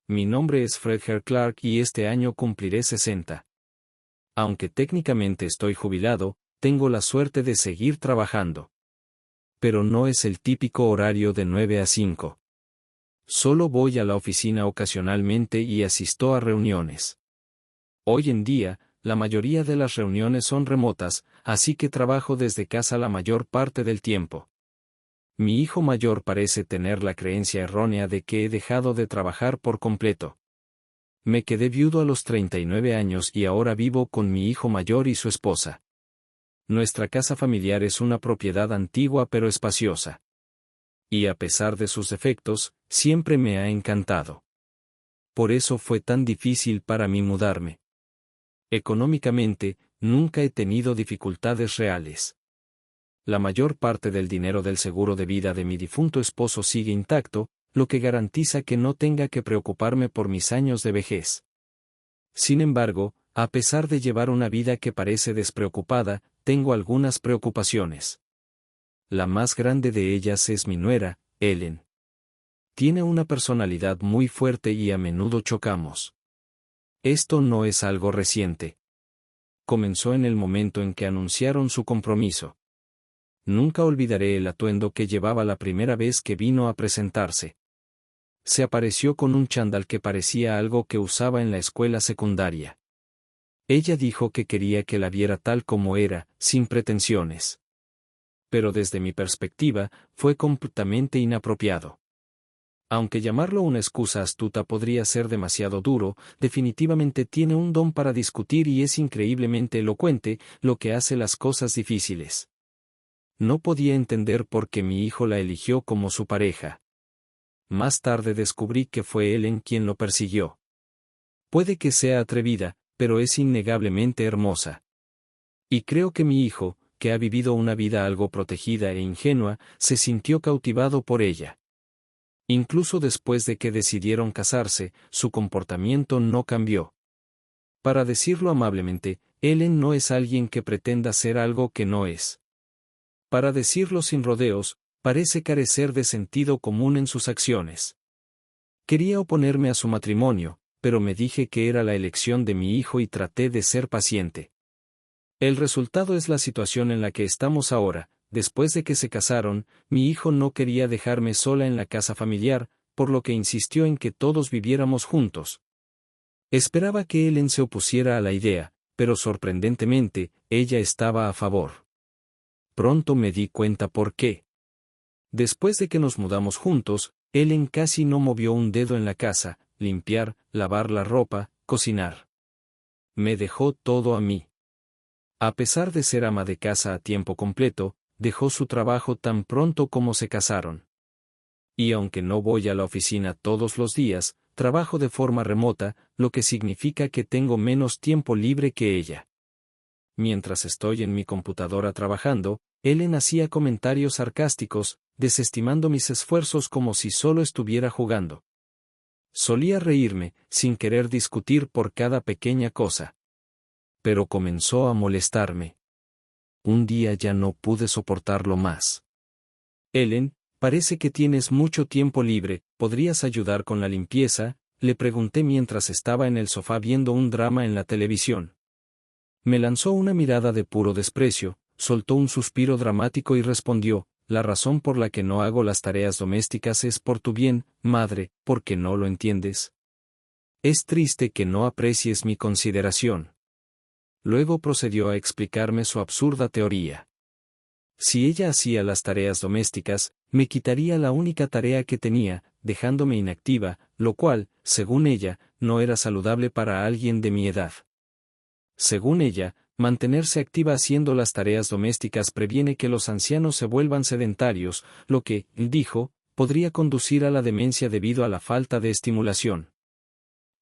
Mi nombre es Fred Clark y este año cumpliré 60. Aunque técnicamente estoy jubilado, tengo la suerte de seguir trabajando. Pero no es el típico horario de 9 a 5. Solo voy a la oficina ocasionalmente y asisto a reuniones. Hoy en día, la mayoría de las reuniones son remotas, así que trabajo desde casa la mayor parte del tiempo. Mi hijo mayor parece tener la creencia errónea de que he dejado de trabajar por completo. Me quedé viudo a los 39 años y ahora vivo con mi hijo mayor y su esposa. Nuestra casa familiar es una propiedad antigua pero espaciosa. Y a pesar de sus defectos, siempre me ha encantado. Por eso fue tan difícil para mí mudarme. Económicamente, nunca he tenido dificultades reales. La mayor parte del dinero del seguro de vida de mi difunto esposo sigue intacto, lo que garantiza que no tenga que preocuparme por mis años de vejez. Sin embargo, a pesar de llevar una vida que parece despreocupada, tengo algunas preocupaciones. La más grande de ellas es mi nuera, Ellen. Tiene una personalidad muy fuerte y a menudo chocamos. Esto no es algo reciente. Comenzó en el momento en que anunciaron su compromiso. Nunca olvidaré el atuendo que llevaba la primera vez que vino a presentarse. Se apareció con un chándal que parecía algo que usaba en la escuela secundaria. Ella dijo que quería que la viera tal como era, sin pretensiones. Pero desde mi perspectiva, fue completamente inapropiado. Aunque llamarlo una excusa astuta podría ser demasiado duro, definitivamente tiene un don para discutir y es increíblemente elocuente, lo que hace las cosas difíciles. No podía entender por qué mi hijo la eligió como su pareja. Más tarde descubrí que fue Ellen quien lo persiguió. Puede que sea atrevida, pero es innegablemente hermosa. Y creo que mi hijo, que ha vivido una vida algo protegida e ingenua, se sintió cautivado por ella. Incluso después de que decidieron casarse, su comportamiento no cambió. Para decirlo amablemente, Ellen no es alguien que pretenda ser algo que no es. Para decirlo sin rodeos, parece carecer de sentido común en sus acciones. Quería oponerme a su matrimonio, pero me dije que era la elección de mi hijo y traté de ser paciente. El resultado es la situación en la que estamos ahora. Después de que se casaron, mi hijo no quería dejarme sola en la casa familiar, por lo que insistió en que todos viviéramos juntos. Esperaba que Ellen se opusiera a la idea, pero sorprendentemente, ella estaba a favor. Pronto me di cuenta por qué. Después de que nos mudamos juntos, Ellen casi no movió un dedo en la casa, limpiar, lavar la ropa, cocinar. Me dejó todo a mí. A pesar de ser ama de casa a tiempo completo, dejó su trabajo tan pronto como se casaron. Y aunque no voy a la oficina todos los días, trabajo de forma remota, lo que significa que tengo menos tiempo libre que ella. Mientras estoy en mi computadora trabajando, Ellen hacía comentarios sarcásticos, desestimando mis esfuerzos como si solo estuviera jugando. Solía reírme, sin querer discutir por cada pequeña cosa. Pero comenzó a molestarme. Un día ya no pude soportarlo más. Ellen, parece que tienes mucho tiempo libre, ¿podrías ayudar con la limpieza?, le pregunté mientras estaba en el sofá viendo un drama en la televisión. Me lanzó una mirada de puro desprecio, soltó un suspiro dramático y respondió, la razón por la que no hago las tareas domésticas es por tu bien, madre, porque no lo entiendes. Es triste que no aprecies mi consideración. Luego procedió a explicarme su absurda teoría. Si ella hacía las tareas domésticas, me quitaría la única tarea que tenía, dejándome inactiva, lo cual, según ella, no era saludable para alguien de mi edad. Según ella, mantenerse activa haciendo las tareas domésticas previene que los ancianos se vuelvan sedentarios, lo que, dijo, podría conducir a la demencia debido a la falta de estimulación.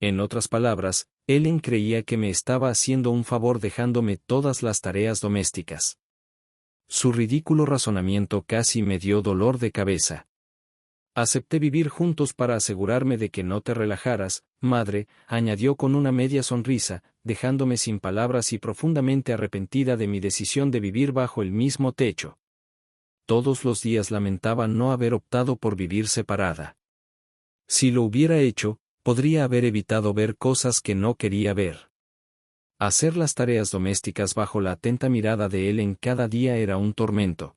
En otras palabras, Ellen creía que me estaba haciendo un favor dejándome todas las tareas domésticas. Su ridículo razonamiento casi me dio dolor de cabeza. Acepté vivir juntos para asegurarme de que no te relajaras, madre, añadió con una media sonrisa, dejándome sin palabras y profundamente arrepentida de mi decisión de vivir bajo el mismo techo. Todos los días lamentaba no haber optado por vivir separada. Si lo hubiera hecho, Podría haber evitado ver cosas que no quería ver. Hacer las tareas domésticas bajo la atenta mirada de Ellen cada día era un tormento.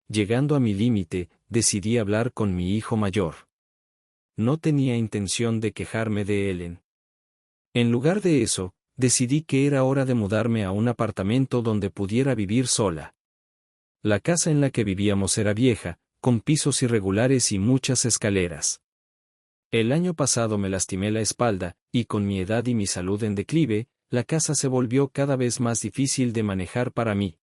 Llegando a mi límite, decidí hablar con mi hijo mayor. No tenía intención de quejarme de Ellen. En lugar de eso, decidí que era hora de mudarme a un apartamento donde pudiera vivir sola. La casa en la que vivíamos era vieja, con pisos irregulares y muchas escaleras. El año pasado me lastimé la espalda, y con mi edad y mi salud en declive, la casa se volvió cada vez más difícil de manejar para mí.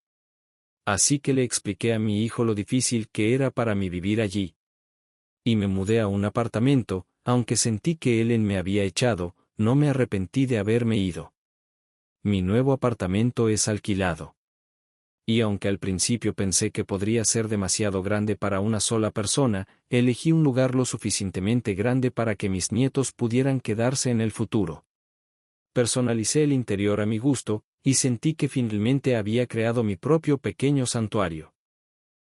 Así que le expliqué a mi hijo lo difícil que era para mí vivir allí. Y me mudé a un apartamento, aunque sentí que Ellen me había echado, no me arrepentí de haberme ido. Mi nuevo apartamento es alquilado. Y aunque al principio pensé que podría ser demasiado grande para una sola persona, elegí un lugar lo suficientemente grande para que mis nietos pudieran quedarse en el futuro. Personalicé el interior a mi gusto, y sentí que finalmente había creado mi propio pequeño santuario.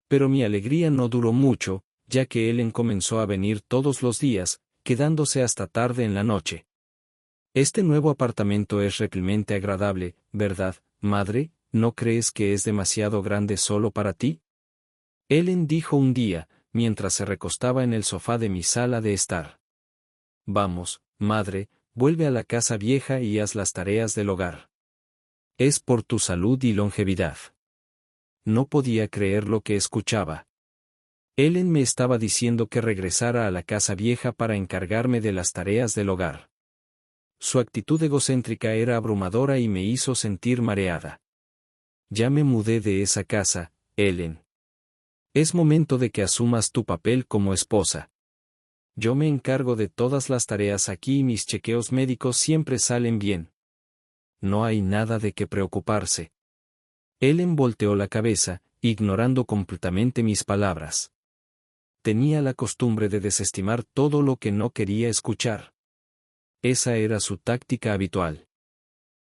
Pero mi alegría no duró mucho, ya que Ellen comenzó a venir todos los días, quedándose hasta tarde en la noche. Este nuevo apartamento es realmente agradable, ¿verdad, madre? ¿No crees que es demasiado grande solo para ti? Ellen dijo un día, mientras se recostaba en el sofá de mi sala de estar. Vamos, madre, vuelve a la casa vieja y haz las tareas del hogar. Es por tu salud y longevidad. No podía creer lo que escuchaba. Ellen me estaba diciendo que regresara a la casa vieja para encargarme de las tareas del hogar. Su actitud egocéntrica era abrumadora y me hizo sentir mareada. Ya me mudé de esa casa, Ellen. Es momento de que asumas tu papel como esposa. Yo me encargo de todas las tareas aquí y mis chequeos médicos siempre salen bien. No hay nada de qué preocuparse. Ellen volteó la cabeza, ignorando completamente mis palabras. Tenía la costumbre de desestimar todo lo que no quería escuchar. Esa era su táctica habitual.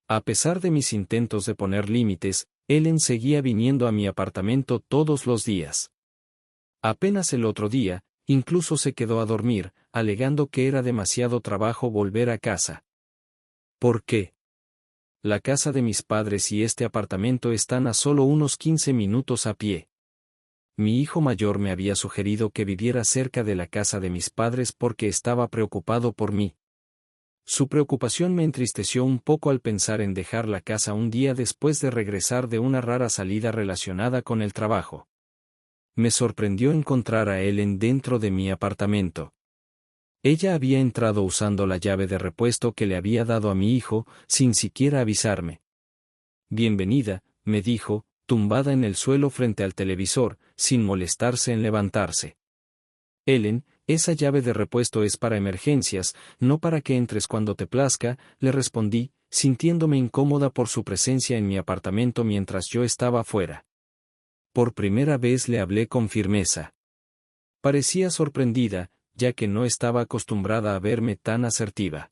A pesar de mis intentos de poner límites, Ellen seguía viniendo a mi apartamento todos los días. Apenas el otro día, incluso se quedó a dormir, alegando que era demasiado trabajo volver a casa. ¿Por qué? La casa de mis padres y este apartamento están a solo unos 15 minutos a pie. Mi hijo mayor me había sugerido que viviera cerca de la casa de mis padres porque estaba preocupado por mí. Su preocupación me entristeció un poco al pensar en dejar la casa un día después de regresar de una rara salida relacionada con el trabajo. Me sorprendió encontrar a Ellen dentro de mi apartamento. Ella había entrado usando la llave de repuesto que le había dado a mi hijo, sin siquiera avisarme. Bienvenida, me dijo, tumbada en el suelo frente al televisor, sin molestarse en levantarse. Ellen, esa llave de repuesto es para emergencias, no para que entres cuando te plazca, le respondí, sintiéndome incómoda por su presencia en mi apartamento mientras yo estaba afuera. Por primera vez le hablé con firmeza. Parecía sorprendida, ya que no estaba acostumbrada a verme tan asertiva.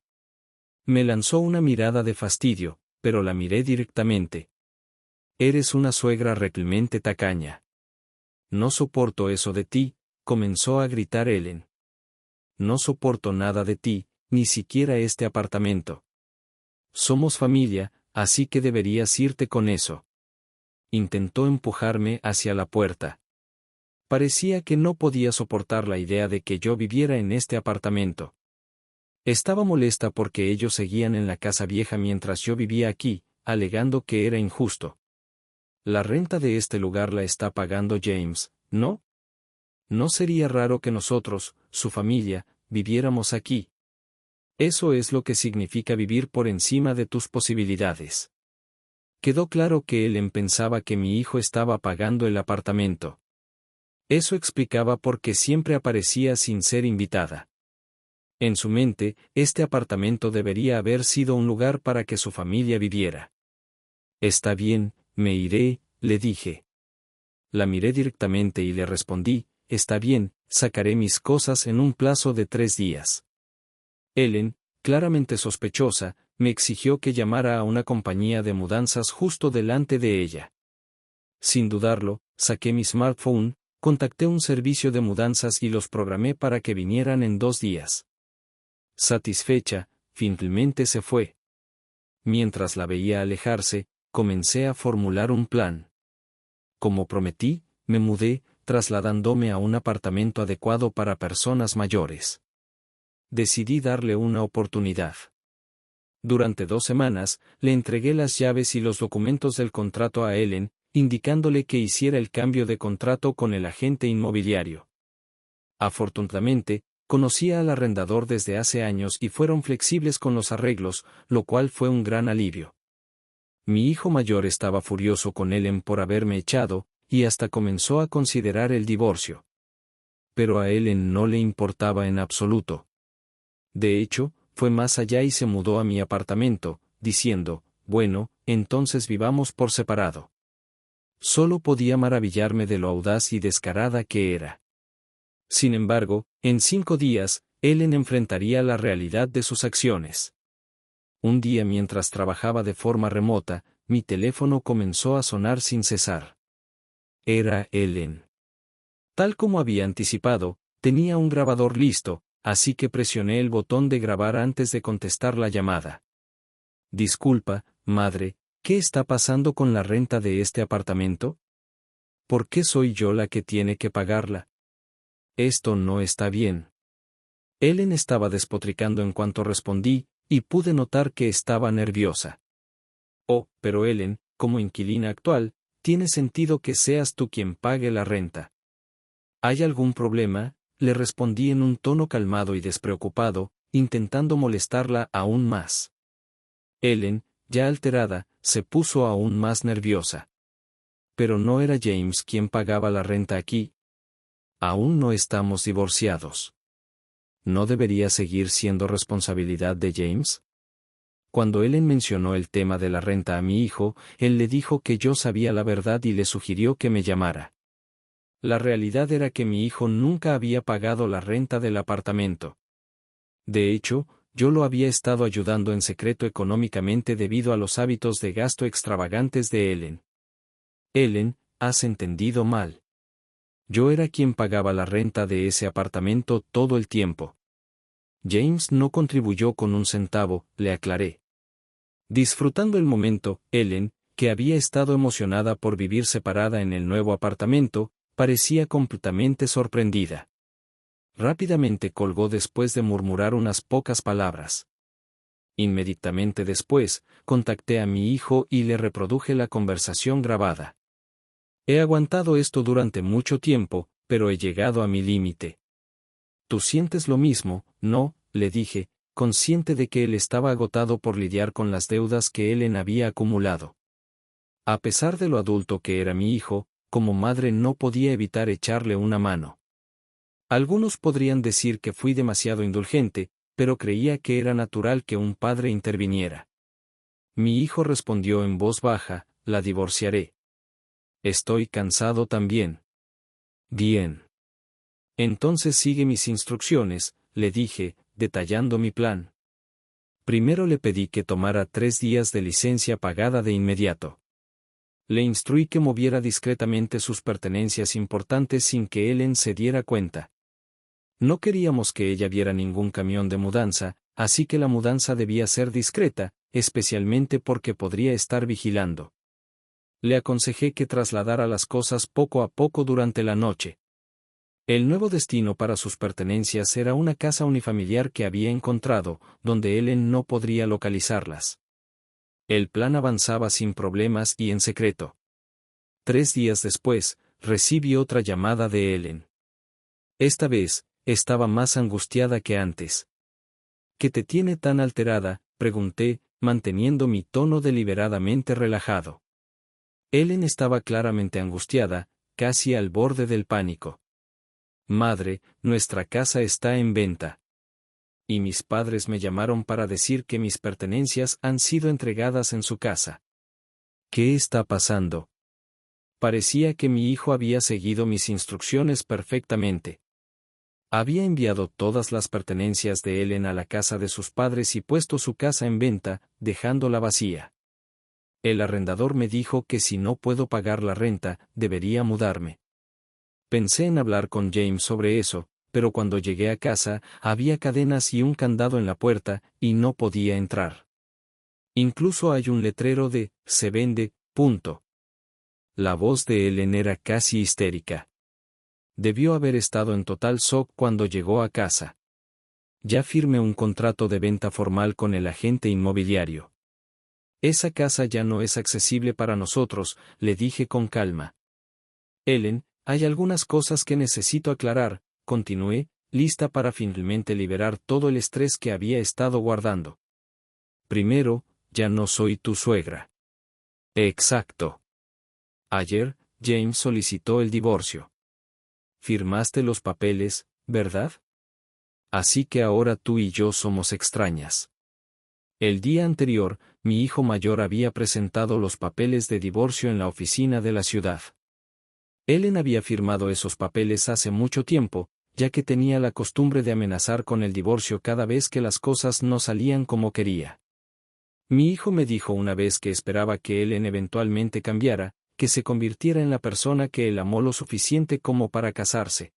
Me lanzó una mirada de fastidio, pero la miré directamente. Eres una suegra realmente tacaña. No soporto eso de ti, comenzó a gritar Ellen. No soporto nada de ti, ni siquiera este apartamento. Somos familia, así que deberías irte con eso. Intentó empujarme hacia la puerta. Parecía que no podía soportar la idea de que yo viviera en este apartamento. Estaba molesta porque ellos seguían en la casa vieja mientras yo vivía aquí, alegando que era injusto. La renta de este lugar la está pagando James, ¿no? No sería raro que nosotros, su familia, viviéramos aquí. Eso es lo que significa vivir por encima de tus posibilidades. Quedó claro que Ellen pensaba que mi hijo estaba pagando el apartamento. Eso explicaba por qué siempre aparecía sin ser invitada. En su mente, este apartamento debería haber sido un lugar para que su familia viviera. Está bien, me iré, le dije. La miré directamente y le respondí, está bien, sacaré mis cosas en un plazo de 3 días. Ellen, claramente sospechosa, me exigió que llamara a una compañía de mudanzas justo delante de ella. Sin dudarlo, saqué mi smartphone, contacté un servicio de mudanzas y los programé para que vinieran en 2 días. Satisfecha, finalmente se fue. Mientras la veía alejarse, comencé a formular un plan. Como prometí, me mudé, trasladándome a un apartamento adecuado para personas mayores. Decidí darle una oportunidad. Durante 2 semanas, le entregué las llaves y los documentos del contrato a Ellen, indicándole que hiciera el cambio de contrato con el agente inmobiliario. Afortunadamente, conocía al arrendador desde hace años y fueron flexibles con los arreglos, lo cual fue un gran alivio. Mi hijo mayor estaba furioso con Ellen por haberme echado, y hasta comenzó a considerar el divorcio. Pero a Ellen no le importaba en absoluto. De hecho, fue más allá y se mudó a mi apartamento, diciendo, bueno, entonces vivamos por separado. Solo podía maravillarme de lo audaz y descarada que era. Sin embargo, en 5 días, Ellen enfrentaría la realidad de sus acciones. Un día mientras trabajaba de forma remota, mi teléfono comenzó a sonar sin cesar. Era Ellen. Tal como había anticipado, tenía un grabador listo, así que presioné el botón de grabar antes de contestar la llamada. Disculpa, madre, ¿qué está pasando con la renta de este apartamento? ¿Por qué soy yo la que tiene que pagarla? Esto no está bien. Ellen estaba despotricando en cuanto respondí, y pude notar que estaba nerviosa. Oh, pero Ellen, como inquilina actual, tiene sentido que seas tú quien pague la renta. ¿Hay algún problema?, le respondí en un tono calmado y despreocupado, intentando molestarla aún más. Ellen, ya alterada, se puso aún más nerviosa. Pero no era James quien pagaba la renta aquí. Aún no estamos divorciados. ¿No debería seguir siendo responsabilidad de James? Cuando Ellen mencionó el tema de la renta a mi hijo, él le dijo que yo sabía la verdad y le sugirió que me llamara. La realidad era que mi hijo nunca había pagado la renta del apartamento. De hecho, yo lo había estado ayudando en secreto económicamente debido a los hábitos de gasto extravagantes de Ellen. Ellen, has entendido mal. Yo era quien pagaba la renta de ese apartamento todo el tiempo. James no contribuyó con un centavo, le aclaré. Disfrutando el momento, Ellen, que había estado emocionada por vivir separada en el nuevo apartamento, parecía completamente sorprendida. Rápidamente colgó después de murmurar unas pocas palabras. Inmediatamente después, contacté a mi hijo y le reproduje la conversación grabada. He aguantado esto durante mucho tiempo, pero he llegado a mi límite. ¿Tú sientes lo mismo, no?, le dije, consciente de que él estaba agotado por lidiar con las deudas que Ellen había acumulado. A pesar de lo adulto que era mi hijo, como madre no podía evitar echarle una mano. Algunos podrían decir que fui demasiado indulgente, pero creía que era natural que un padre interviniera. Mi hijo respondió en voz baja, la divorciaré. Estoy cansado también. Bien. Entonces sigue mis instrucciones, le dije, detallando mi plan. Primero le pedí que tomara 3 días de licencia pagada de inmediato. Le instruí que moviera discretamente sus pertenencias importantes sin que Ellen se diera cuenta. No queríamos que ella viera ningún camión de mudanza, así que la mudanza debía ser discreta, especialmente porque podría estar vigilando. Le aconsejé que trasladara las cosas poco a poco durante la noche. El nuevo destino para sus pertenencias era una casa unifamiliar que había encontrado, donde Ellen no podría localizarlas. El plan avanzaba sin problemas y en secreto. 3 días después, recibí otra llamada de Ellen. Esta vez, estaba más angustiada que antes. ¿Qué te tiene tan alterada?, pregunté, manteniendo mi tono deliberadamente relajado. Ellen estaba claramente angustiada, casi al borde del pánico. Madre, nuestra casa está en venta. Y mis padres me llamaron para decir que mis pertenencias han sido entregadas en su casa. ¿Qué está pasando? Parecía que mi hijo había seguido mis instrucciones perfectamente. Había enviado todas las pertenencias de Ellen a la casa de sus padres y puesto su casa en venta, dejándola vacía. El arrendador me dijo que si no puedo pagar la renta, debería mudarme. Pensé en hablar con James sobre eso, pero cuando llegué a casa, había cadenas y un candado en la puerta, y no podía entrar. Incluso hay un letrero de, se vende, punto. La voz de Ellen era casi histérica. Debió haber estado en total shock cuando llegó a casa. Ya firmé un contrato de venta formal con el agente inmobiliario. Esa casa ya no es accesible para nosotros, le dije con calma. Ellen, hay algunas cosas que necesito aclarar, continué, lista para finalmente liberar todo el estrés que había estado guardando. Primero, ya no soy tu suegra. Exacto. Ayer, James solicitó el divorcio. Firmaste los papeles, ¿verdad? Así que ahora tú y yo somos extrañas. El día anterior, mi hijo mayor había presentado los papeles de divorcio en la oficina de la ciudad. Ellen había firmado esos papeles hace mucho tiempo, ya que tenía la costumbre de amenazar con el divorcio cada vez que las cosas no salían como quería. Mi hijo me dijo una vez que esperaba que Ellen eventualmente cambiara, que se convirtiera en la persona que él amó lo suficiente como para casarse.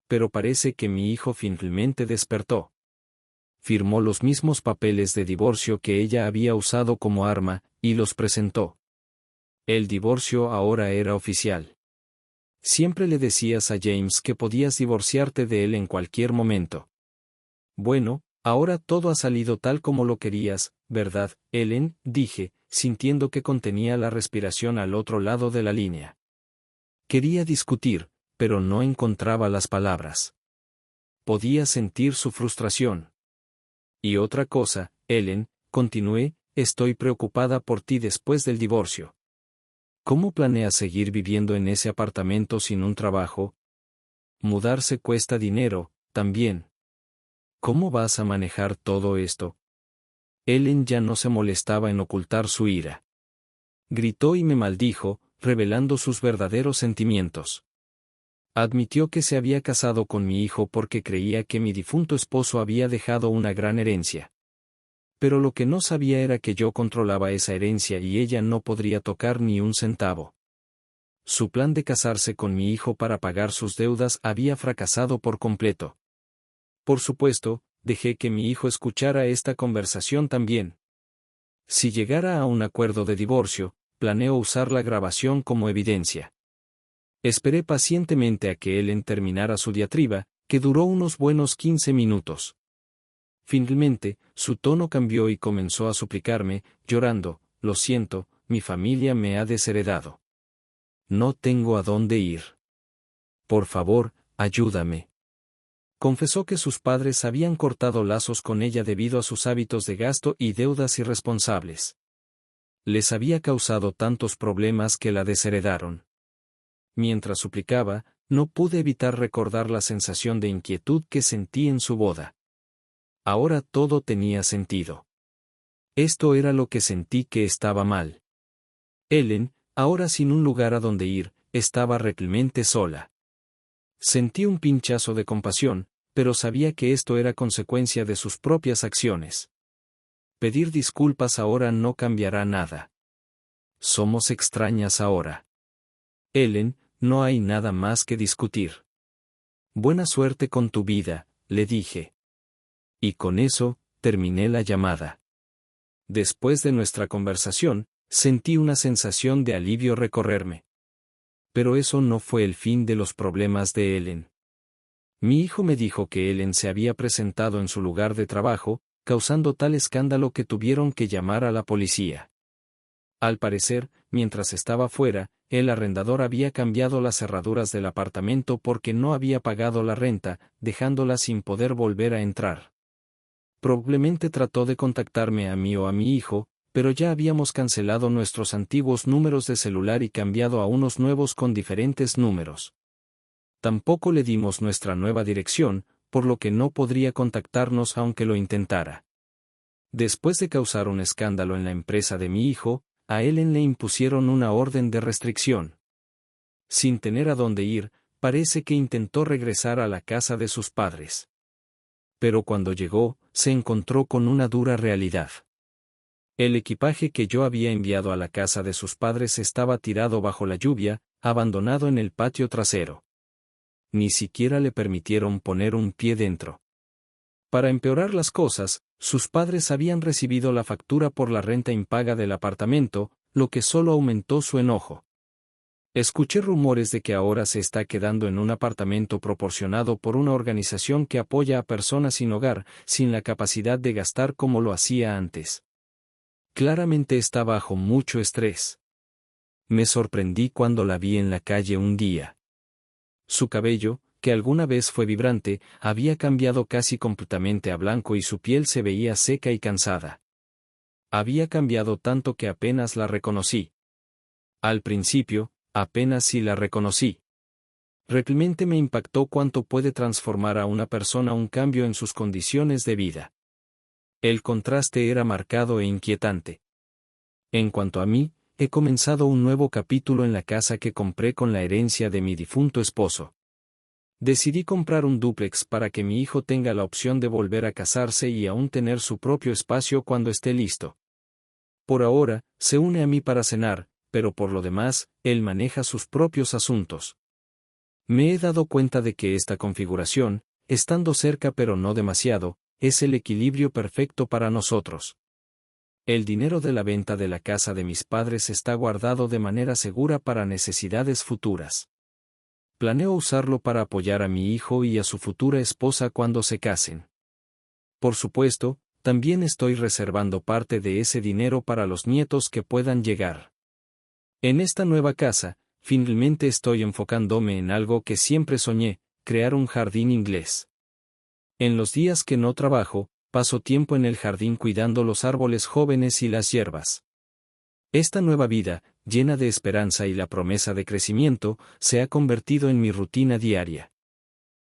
Pero parece que mi hijo finalmente despertó. Firmó los mismos papeles de divorcio que ella había usado como arma, y los presentó. El divorcio ahora era oficial. Siempre le decías a James que podías divorciarte de él en cualquier momento. Bueno, ahora todo ha salido tal como lo querías, ¿verdad, Ellen?, dije, sintiendo que contenía la respiración al otro lado de la línea. Quería discutir, pero no encontraba las palabras. Podía sentir su frustración. Y otra cosa, Ellen, continué, estoy preocupada por ti después del divorcio. ¿Cómo planeas seguir viviendo en ese apartamento sin un trabajo? Mudarse cuesta dinero, también. ¿Cómo vas a manejar todo esto? Ellen ya no se molestaba en ocultar su ira. Gritó y me maldijo, revelando sus verdaderos sentimientos. Admitió que se había casado con mi hijo porque creía que mi difunto esposo había dejado una gran herencia. Pero lo que no sabía era que yo controlaba esa herencia y ella no podría tocar ni un centavo. Su plan de casarse con mi hijo para pagar sus deudas había fracasado por completo. Por supuesto, dejé que mi hijo escuchara esta conversación también. Si llegara a un acuerdo de divorcio, planeo usar la grabación como evidencia. Esperé pacientemente a que Ellen terminara su diatriba, que duró unos buenos 15 minutos. Finalmente, su tono cambió y comenzó a suplicarme, llorando, lo siento, mi familia me ha desheredado. No tengo a dónde ir. Por favor, ayúdame. Confesó que sus padres habían cortado lazos con ella debido a sus hábitos de gasto y deudas irresponsables. Les había causado tantos problemas que la desheredaron. Mientras suplicaba, no pude evitar recordar la sensación de inquietud que sentí en su boda. Ahora todo tenía sentido. Esto era lo que sentí que estaba mal. Ellen, ahora sin un lugar a donde ir, estaba realmente sola. Sentí un pinchazo de compasión, pero sabía que esto era consecuencia de sus propias acciones. Pedir disculpas ahora no cambiará nada. Somos extrañas ahora. Ellen, no hay nada más que discutir. Buena suerte con tu vida, le dije. Y con eso, terminé la llamada. Después de nuestra conversación, sentí una sensación de alivio recorrerme. Pero eso no fue el fin de los problemas de Ellen. Mi hijo me dijo que Ellen se había presentado en su lugar de trabajo, causando tal escándalo que tuvieron que llamar a la policía. Al parecer, mientras estaba fuera, el arrendador había cambiado las cerraduras del apartamento porque no había pagado la renta, dejándola sin poder volver a entrar. Probablemente trató de contactarme a mí o a mi hijo, pero ya habíamos cancelado nuestros antiguos números de celular y cambiado a unos nuevos con diferentes números. Tampoco le dimos nuestra nueva dirección, por lo que no podría contactarnos aunque lo intentara. Después de causar un escándalo en la empresa de mi hijo, a Ellen le impusieron una orden de restricción. Sin tener a dónde ir, parece que intentó regresar a la casa de sus padres. Pero cuando llegó, se encontró con una dura realidad. El equipaje que yo había enviado a la casa de sus padres estaba tirado bajo la lluvia, abandonado en el patio trasero. ni siquiera le permitieron poner un pie dentro. Para empeorar las cosas, sus padres habían recibido la factura por la renta impaga del apartamento, lo que solo aumentó su enojo. Escuché rumores de que ahora se está quedando en un apartamento proporcionado por una organización que apoya a personas sin hogar, sin la capacidad de gastar como lo hacía antes. Claramente está bajo mucho estrés. Me sorprendí cuando la vi en la calle un día. Su cabello, que alguna vez fue vibrante, había cambiado casi completamente a blanco y su piel se veía seca y cansada. Había cambiado tanto que apenas la reconocí. Al principio, apenas sí la reconocí. Realmente me impactó cuánto puede transformar a una persona un cambio en sus condiciones de vida. El contraste era marcado e inquietante. En cuanto a mí, he comenzado un nuevo capítulo en la casa que compré con la herencia de mi difunto esposo. Decidí comprar un dúplex para que mi hijo tenga la opción de volver a casarse y aún tener su propio espacio cuando esté listo. Por ahora, se une a mí para cenar, pero por lo demás, él maneja sus propios asuntos. Me he dado cuenta de que esta configuración, estando cerca pero no demasiado, es el equilibrio perfecto para nosotros. El dinero de la venta de la casa de mis padres está guardado de manera segura para necesidades futuras. Planeo usarlo para apoyar a mi hijo y a su futura esposa cuando se casen. Por supuesto, también estoy reservando parte de ese dinero para los nietos que puedan llegar. En esta nueva casa, finalmente estoy enfocándome en algo que siempre soñé, crear un jardín inglés. En los días que no trabajo, paso tiempo en el jardín cuidando los árboles jóvenes y las hierbas. Esta nueva vida, llena de esperanza y la promesa de crecimiento, se ha convertido en mi rutina diaria.